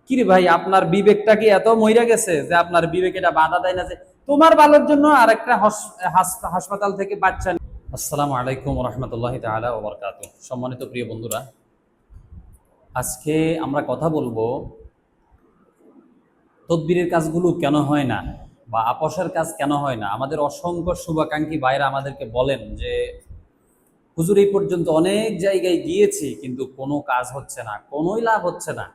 কিরে ভাই, আপনার বিবেকটা কি এত মইরা গেছে যে আপনার বিবেক এটা বাধা দেয় না যে তোমার ভালোর জন্য আর একটা হাসপাতাল থেকে বাচ্চা আসসালামু আলাইকুম রহমতুল্লাহি তাআলা ওয়া বারাকাতুহু। সম্মানিত প্রিয় বন্ধুরা, আজকে আমরা কথা বলবো তদবিরের কাজগুলো কেন হয় না বা আপসের কাজ কেন হয় না। আমাদের অসংখ্য শুভাকাঙ্ক্ষী ভাইরা আমাদেরকে বলেন যে হুজুর এই পর্যন্ত অনেক জায়গায় গিয়েছি কিন্তু কোনো কাজ হচ্ছে না, কোনোই লাভ হচ্ছে না।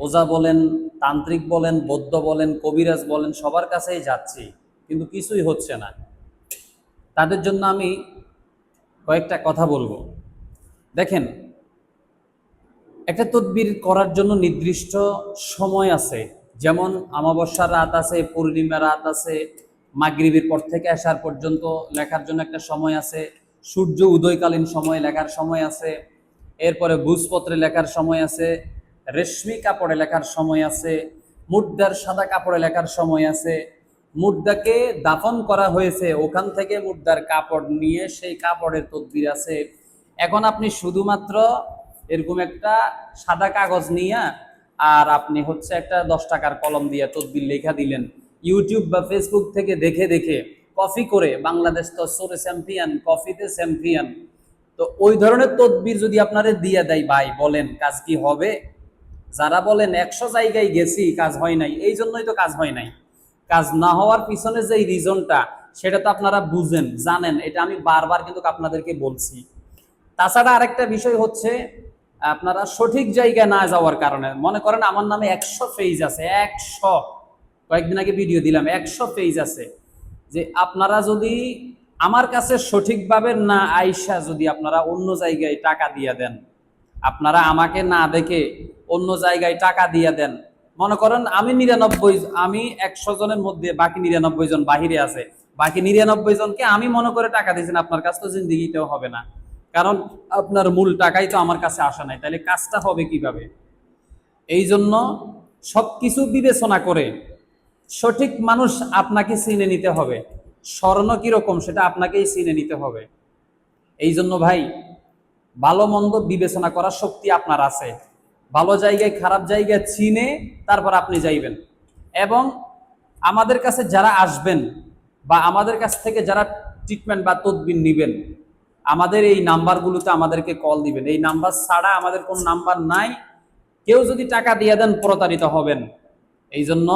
ওজা বলেন, তান্ত্রিক বলেন, বৌদ্ধ বলেন, কবিরাজ বলেন, সবার কাছেই যাচ্ছি কিন্তু কিছুই হচ্ছে না। তাদের জন্য আমি কয়েকটা কথা বলবো। দেখেন, একটা তদবির করার জন্য নির্দিষ্ট সময় আছে। যেমন অমাবস্যার রাত আছে, পূর্ণিমা রাত আছে, মাগরিবের পর থেকে আসার পর্যন্ত লেখার জন্য একটা সময় আছে, সূর্য উদয়কালীন সময় লেখার সময় আছে, এরপরে ভূজপত্রে লেখার সময় আছে, রেশমি কাপড়ে লেখার সময় আছে, মুর্দার সাদা কাপড়ে লেখার সময় আছে, মুর্দাকে দাফন করা হয়েছে ওখান থেকে মুর্দার কাপড় নিয়ে সেই কাপড়ের তদবির আছে। এখন আপনি শুধুমাত্র এরকম একটা সাদা কাগজ নিয়ে আর আপনি হচ্ছে একটা 10 টাকার কলম দিয়ে তদবির লেখা দিলেন, ইউটিউব বা ফেসবুক থেকে দেখে দেখে কপি করে। বাংলাদেশ তো সোরে চ্যাম্পিয়ন, কফিতে চ্যাম্পিয়ন। তো ওই ধরনের তদবির যদি আপনারে দিয়ে দেয় ভাই, বলেন কাজ কি হবে? যারা বলেন 100 জায়গায় গেছি কাজ হয় নাই, এই জন্যই তো কাজ হয় নাই। কাজ না হওয়ার পিছনে যে রিজনটা সেটা তো আপনারা বুঝেন, জানেন। এটা আমি বারবার কিন্তু আপনাদেরকে বলছি। তাছাড়া আরেকটা বিষয় হচ্ছে, আপনারা সঠিক জায়গায় না যাওয়ার কারণে। মনে করেন আমার নামে 100 পেজ আছে, 100, কয়েকদিন আগে ভিডিও দিলাম, 100 পেজ আছে। যে আপনারা যদি আমার কাছে সঠিকভাবে না আইসা যদি আপনারা অন্য জায়গায় টাকা দিয়ে দেন, আপনারা আমাকে না দেখে অন্য জায়গায় টাকা দিয়ে দেন, মনে করেন আমি 99, আমি 100 জনের মধ্যে বাকি 99 জন বাহিরে আছে, বাকি 99 জনকে আমি মনে করে টাকা দিয়েছেন, আপনার কাছে তো জিন্দিগিতেও হবে না। কারণ আপনার মূল টাকাই তো আমার কাছে আসা নাই, তাহলে কাজটা হবে কিভাবে? এই জন্য সবকিছু বিবেচনা করে সঠিক মানুষ আপনাকে চিনে নিতে হবে। স্বর্ণ কিরকম সেটা আপনাকেই চিনে নিতে হবে। এই জন্য ভাই, ভালো মন্দ বিবেচনা করার শক্তি আপনার আছে। ভালো জায়গায় খারাপ জায়গায় চিনে তারপর আপনি যাইবেন। এবং আমাদের কাছে যারা আসবেন বা আমাদের কাছ থেকে যারা ট্রিটমেন্ট বা তদবির নিবেন, আমাদের এই নাম্বারগুলোতে আমাদেরকে কল দিবেন। এই নাম্বার ছাড়া আমাদের কোনো নাম্বার নাই। কেউ যদি টাকা দিয়ে দেন প্রতারিত হবেন। এই জন্য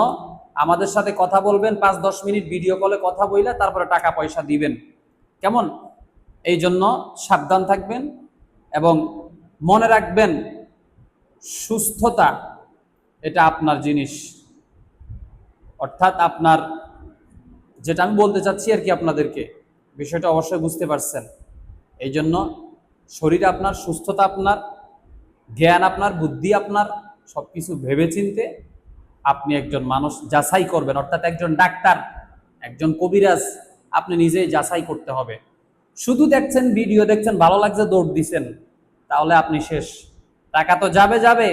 আমাদের সাথে কথা বলবেন, 5-10 মিনিট ভিডিও কলে কথা বইলে তারপরে টাকা পয়সা দিবেন, কেমন? এই জন্য সাবধান থাকবেন এবং মনে রাখবেন, সুস্থতা এটা আপনার জিনিস। অর্থাৎ আপনার, যেটা আমি বলতে চাচ্ছি আর কি আপনাদেরকে, বিষয়টা অবশ্যই বুঝতে পারছেন। এই জন্য শরীর আপনার, সুস্থতা আপনার, জ্ঞান আপনার, বুদ্ধি আপনার, সবকিছু ভেবে চিনতে আপনি একজন মানুষ যাচাই করবেন। অর্থাৎ একজন ডাক্তার, একজন কবিরাজ, আপনি নিজেই যাচাই করতে হবে। শুধু দেখছেন, ভিডিও দেখছেন, ভালো লাগছে, দৌড় দিচ্ছেন, তাহলে আপনি শেষ। টাকা তো যাবে যাবে,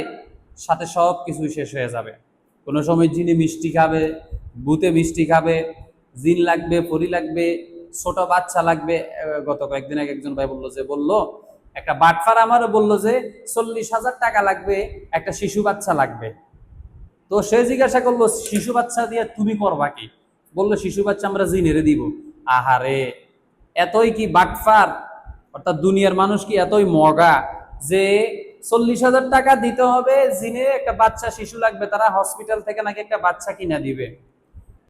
সাথে সব কিছুই শেষ হয়ে যাবে। কোনো সময় জিনে মিষ্টি খাবে, ভূতে মিষ্টি খাবে, জিন লাগবে, পরি লাগবে, ছোট বাচ্চা লাগবে। গত কয়েকদিন আগে একজন ভাই বললো একটা বাটফার আমারও বললো যে 40,000 টাকা লাগবে, একটা শিশু বাচ্চা লাগবে। তো সে জিজ্ঞাসা করলো, শিশু বাচ্চা দিয়ে তুমি করবা কি? বললো, শিশু বাচ্চা আমরা জিনেরে দিব। আহারে, এতই কি বাটফার? অর্থাৎ দুনিয়ার মানুষ কি এতই মগা যে 40,000 টাকা দিতে হবে, জিনে একটা বাচ্চা শিশু লাগবে, তারা হসপিটাল থেকে নাকি একটা বাচ্চা কিনা দিবে?